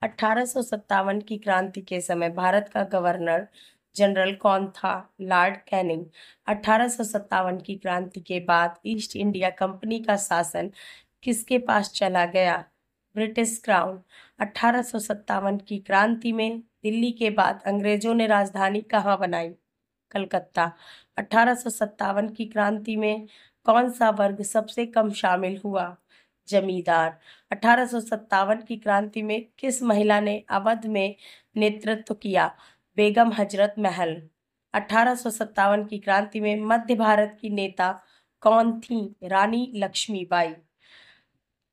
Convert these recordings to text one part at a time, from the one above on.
1857 की क्रांति के समय भारत का गवर्नर जनरल कौन था? Lord Canning. 1857 की क्रांति के बाद ईस्ट इंडिया कंपनी का शासन किसके पास चला गया? British crown. 1857 की क्रांति में दिल्ली के बाद अंग्रेजों ने राजधानी कहाँ बनाई? कलकत्ता। 1857 की क्रांति में कौन सा वर्ग सबसे कम शामिल हुआ? जमींदार। 1857 की क्रांति में किस महिला ने अवध में नेतृत्व किया? बेगम हजरत महल। 1857 की क्रांति में मध्य भारत की नेता कौन थी? रानी लक्ष्मीबाई।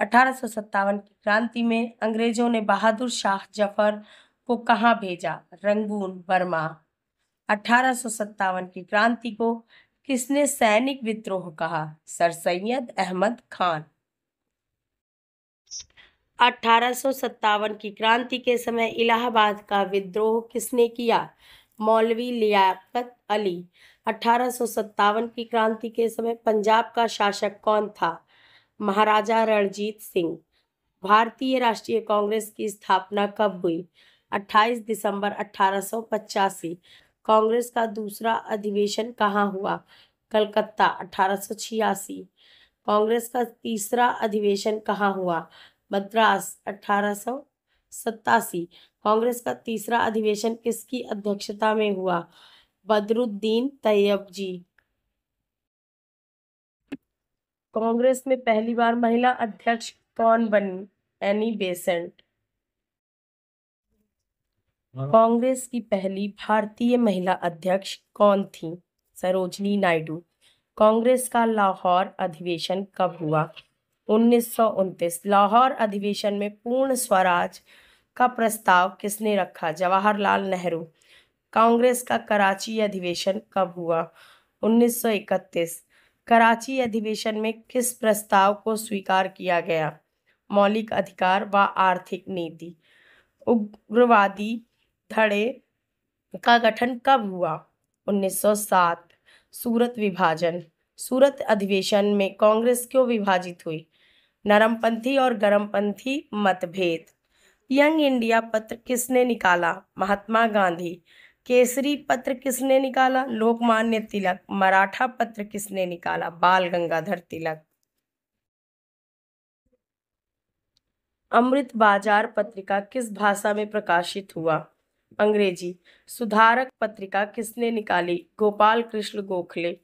1857 की क्रांति में अंग्रेजों ने बहादुर शाह जफर को कहाँ भेजा? Rangoon, Burma. 1857 की क्रांति को किसने सैनिक विद्रोह कहा? सर सैयद अहमद खान। 1857 की क्रांति के समय इलाहाबाद का विद्रोह किसने किया? मौलवी लियाकत अली। 1857 की क्रांति के समय पंजाब का शासक कौन था? महाराजा रणजीत सिंह। भारतीय राष्ट्रीय कांग्रेस की स्थापना कब हुई? 28 दिसंबर 1885। कांग्रेस का दूसरा अधिवेशन कहाँ हुआ? कलकत्ता। 1886। कांग्रेस का तीसरा अधिवेशन कहाँ हुआ? मद्रास। 1887। कांग्रेस का तीसरा अधिवेशन किसकी अध्यक्षता में हुआ? बदरुद्दीन तैयबजी। कांग्रेस में पहली बार महिला अध्यक्ष कौन बनी? Annie Besant. कांग्रेस की पहली भारतीय महिला अध्यक्ष कौन थी? सरोजनी नायडू। कांग्रेस का लाहौर अधिवेशन कब हुआ? 1929। लाहौर अधिवेशन में पूर्ण स्वराज का प्रस्ताव किसने रखा? जवाहरलाल नेहरू। कांग्रेस का कराची अधिवेशन कब हुआ? 1931। कराची अधिवेशन में किस प्रस्ताव को स्वीकार किया गया? मौलिक अधिकार व आर्थिक नीति। उग्रवादी धड़े का गठन कब हुआ? 1907। सूरत विभाजन। सूरत अधिवेशन में कांग्रेस क्यों विभाजित हुई? नरमपंथी और गरमपंथी मतभेद। यंग इंडिया पत्र किसने निकाला? महात्मा गांधी। केसरी पत्र किसने निकाला? लोकमान्य तिलक। मराठा पत्र किसने निकाला? बाल गंगाधर तिलक। अमृत बाजार पत्रिका किस भाषा में प्रकाशित हुआ? अंग्रेजी। सुधारक पत्रिका किसने निकाली? गोपाल कृष्ण गोखले।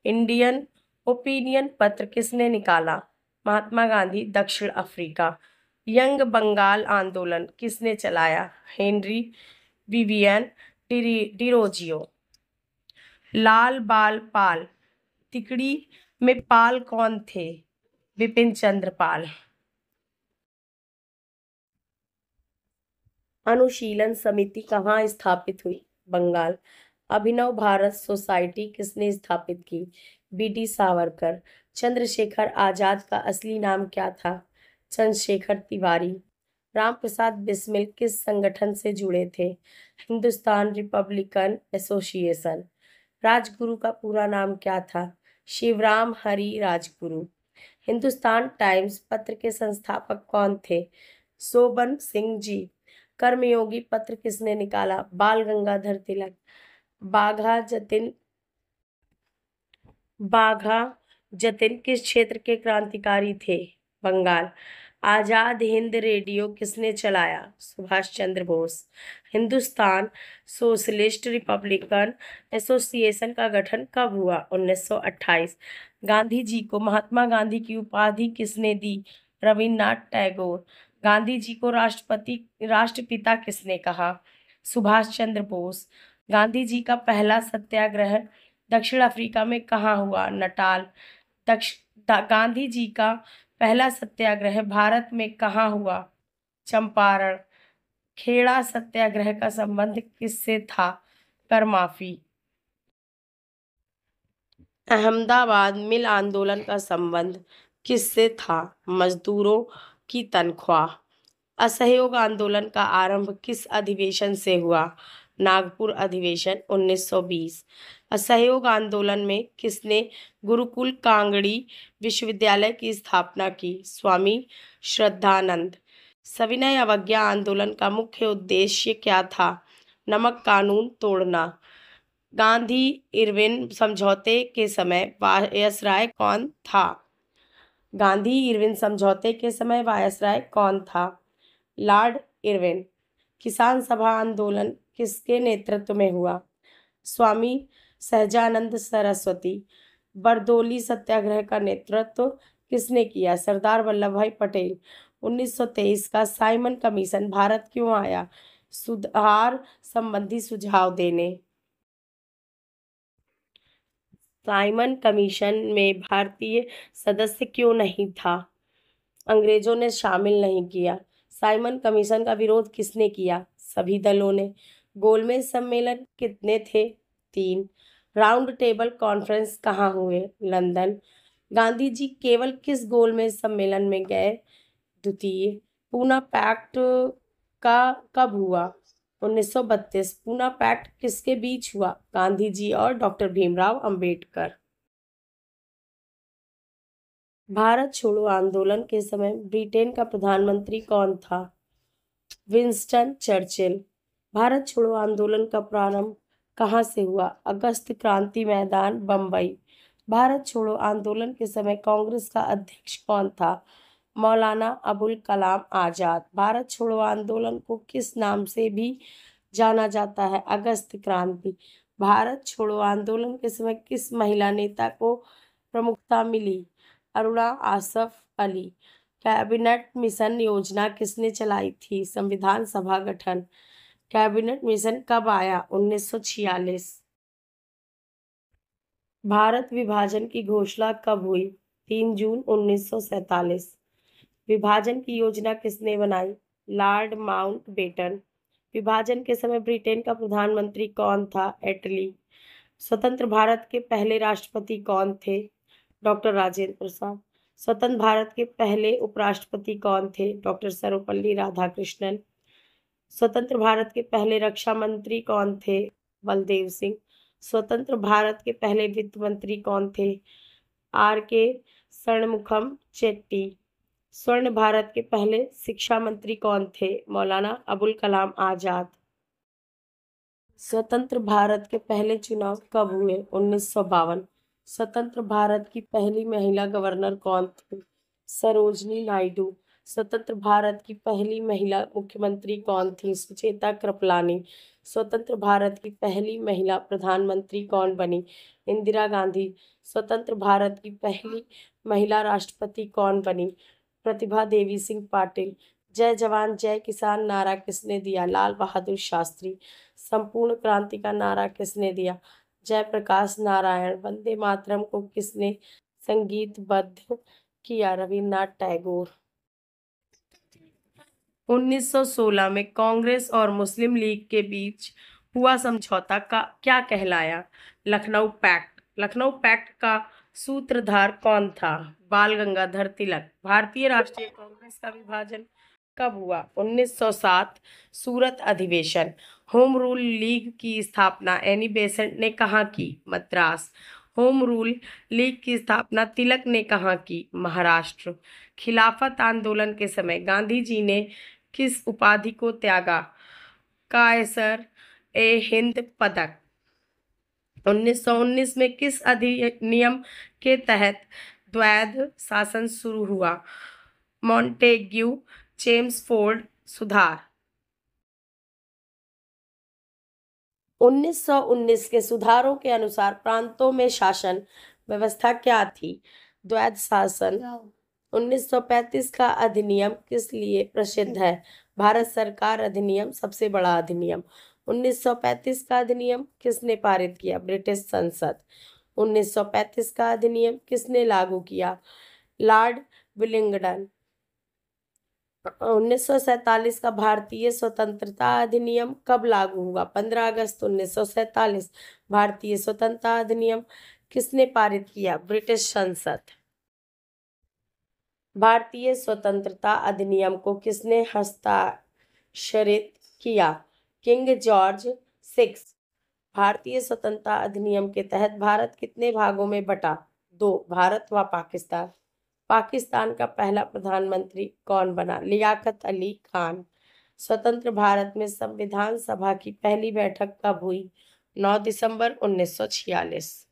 इंडियन ओपिनियन पत्र किसने निकाला? महात्मा गांधी, दक्षिण अफ्रीका। यंग बंगाल आंदोलन किसने चलाया? Henry Vivian Derozio. लाल बाल पाल। तिकड़ी में पाल कौन थे? बिपिन चंद्र पाल। अनुशीलन समिति कहाँ स्थापित हुई? बंगाल। अभिनव भारत सोसाइटी किसने स्थापित की? बीडी सावरकर। चंद्रशेखर आजाद का असली नाम क्या था? चंद्रशेखर तिवारी। रामप्रसाद बिस्मिल किस संगठन से जुड़े थे? Hindustan Republican association. राजगुरु का पूरा नाम क्या था? शिवराम हरि राजगुरु। हिंदुस्तान टाइम्स पत्र के संस्थापक कौन थे? शोभन सिंह जी। कर्मयोगी पत्र किसने निकाला? बाल गंगाधर तिलक। बाघा जतिन किस क्षेत्र के क्रांतिकारी थे? बंगाल। आजाद हिंद रेडियो किसने चलाया? Subhash Chandra Bose. Hindustan Socialist Republican Association का गठन कब हुआ? 1928। गांधी जी को महात्मा गांधी की उपाधि किसने दी? रविन्द्रनाथ टैगोर। गांधी जी को राष्ट्रपिता किसने कहा? सुभाष चंद्र बोस। गांधी जी का पहला सत्याग्रह दक्षिण अफ्रीका में कहाँ हुआ? नटाल। गांधी जी का पहला सत्याग्रह भारत में कहाँ हुआ? चंपारण। खेड़ा सत्याग्रह का संबंध किससे था? कर माफी। अहमदाबाद मिल आंदोलन का संबंध किससे था? मजदूरों की तनख्वाह। असहयोग आंदोलन का आरंभ किस अधिवेशन से हुआ? नागपुर अधिवेशन 1920। असहयोग आंदोलन में किसने गुरुकुल कांगड़ी विश्वविद्यालय की स्थापना की? स्वामी श्रद्धानंद। सविनय अवज्ञा आंदोलन का मुख्य उद्देश्य क्या था? नमक कानून तोड़ना। गांधी इरविन समझौते के समय वायसराय कौन था? गांधी इरविन समझौते के समय वायसराय कौन था? Lord Irwin. किसान सभा आंदोलन किसके नेतृत्व में हुआ? स्वामी सहजानंद सरस्वती। बरदोली सत्याग्रह का नेतृत्व किसने किया? सरदार वल्लभ भाई पटेल। 1923 का साइमन कमीशन भारत क्यों आया? सुधार संबंधी सुझाव देने। साइमन कमीशन में भारतीय सदस्य क्यों नहीं था? अंग्रेजों ने शामिल नहीं किया। साइमन कमीशन का विरोध किसने किया? सभी दलों ने। गोलमेज सम्मेलन कितने थे? 3। राउंड टेबल कॉन्फ्रेंस कहाँ हुए? लंदन। गांधी जी केवल किस गोलमेज सम्मेलन में गए? द्वितीय। पूना पैक्ट का कब हुआ? 1932। पूना पैक्ट किसके बीच हुआ? गांधी जी और डॉक्टर भीमराव अंबेडकर। भारत छोड़ो आंदोलन के समय ब्रिटेन का प्रधानमंत्री कौन था? Winston Churchill. भारत छोड़ो आंदोलन का प्रारंभ कहाँ से हुआ? अगस्त क्रांति मैदान, बम्बई। भारत छोड़ो आंदोलन के समय कांग्रेस का अध्यक्ष कौन था? मौलाना अबुल कलाम आजाद। भारत छोड़ो आंदोलन को किस नाम से भी जाना जाता है? अगस्त क्रांति। भारत छोड़ो आंदोलन के समय किस महिला नेता को प्रमुखता मिली? अरुणा आसफ अली। कैबिनेट मिशन योजना किसने चलाई थी? संविधान सभा गठन। कैबिनेट मिशन कब आया? 1946। भारत विभाजन की घोषणा कब हुई? 3 जून 1947। विभाजन की योजना किसने बनाई? Lord Mountbatten. विभाजन के समय ब्रिटेन का प्रधानमंत्री कौन था? एटली। स्वतंत्र भारत के पहले राष्ट्रपति कौन थे? डॉक्टर राजेंद्र प्रसाद। स्वतंत्र भारत के पहले उपराष्ट्रपति कौन थे? डॉक्टर सर्वपल्ली राधाकृष्णन। स्वतंत्र भारत के पहले रक्षा मंत्री कौन थे? बलदेव सिंह। स्वतंत्र भारत के पहले वित्त मंत्री कौन थे? आर के षणमुखम चेट्टी। स्वर्ण भारत के पहले शिक्षा मंत्री कौन थे? मौलाना अबुल कलाम आजाद। स्वतंत्र भारत के पहले चुनाव कब हुए? 1952। स्वतंत्र भारत की पहली महिला गवर्नर कौन थी? सरोजनी नायडू। स्वतंत्र भारत की पहली महिला मुख्यमंत्री कौन थी? सुचेता कृपलानी। स्वतंत्र भारत की पहली महिला प्रधानमंत्री कौन बनी? इंदिरा गांधी। स्वतंत्र भारत की पहली महिला राष्ट्रपति कौन बनी? प्रतिभा देवी सिंह पाटिल। जय जवान जय किसान नारा किसने दिया? लाल बहादुर शास्त्री। संपूर्ण क्रांति का नारा किसने दिया? जयप्रकाश नारायण। वंदे मातरम को किसने संगीतबद्ध किया? रविन्द्रनाथ टैगोर। 1916 में कांग्रेस और मुस्लिम लीग के बीच हुआ समझौता का क्या कहलाया? लखनऊ पैक्ट। लखनऊ पैक्ट का सूत्रधार कौन था? बाल गंगाधर तिलक। भारतीय राष्ट्रीय कांग्रेस का विभाजन कब हुआ? 1907। सूरत अधिवेशन। होम रूल लीग की स्थापना एनी बेसेंट ने कहाँ की? मद्रास। होम रूल लीग की स्थापना तिलक ने कहाँ की? महाराष्ट्र। खिलाफत आंदोलन के समय गांधी जी ने किस उपाधि को त्यागा? कायसर ए हिंद पदक। 1919 में किस अधिनियम के तहत द्वैध शासन शुरू हुआ? मॉन्टेग्यू चेम्सफोर्ड सुधार। 1919 के सुधारों के अनुसार प्रांतों में शासन व्यवस्था क्या थी? द्वैध शासन। 1935 का अधिनियम किस लिए प्रसिद्ध है? भारत सरकार अधिनियम सबसे बड़ा अधिनियम। 1935 का अधिनियम किसने पारित किया? ब्रिटिश संसद। 1935 का अधिनियम किसने लागू किया? Lord Willingdon. 1947 का भारतीय स्वतंत्रता अधिनियम कब लागू हुआ? 15 अगस्त 1947। भारतीय स्वतंत्रता अधिनियम किसने पारित किया? ब्रिटिश संसद। भारतीय स्वतंत्रता अधिनियम को किसने हस्ताक्षरित किया? King George 6। भारतीय स्वतंत्रता अधिनियम के तहत भारत कितने भागों में बटा? 2, भारत व पाकिस्तान। पाकिस्तान का पहला प्रधानमंत्री कौन बना? लियाकत अली खान। स्वतंत्र भारत में संविधान सभा की पहली बैठक कब हुई? 9 दिसंबर 1946।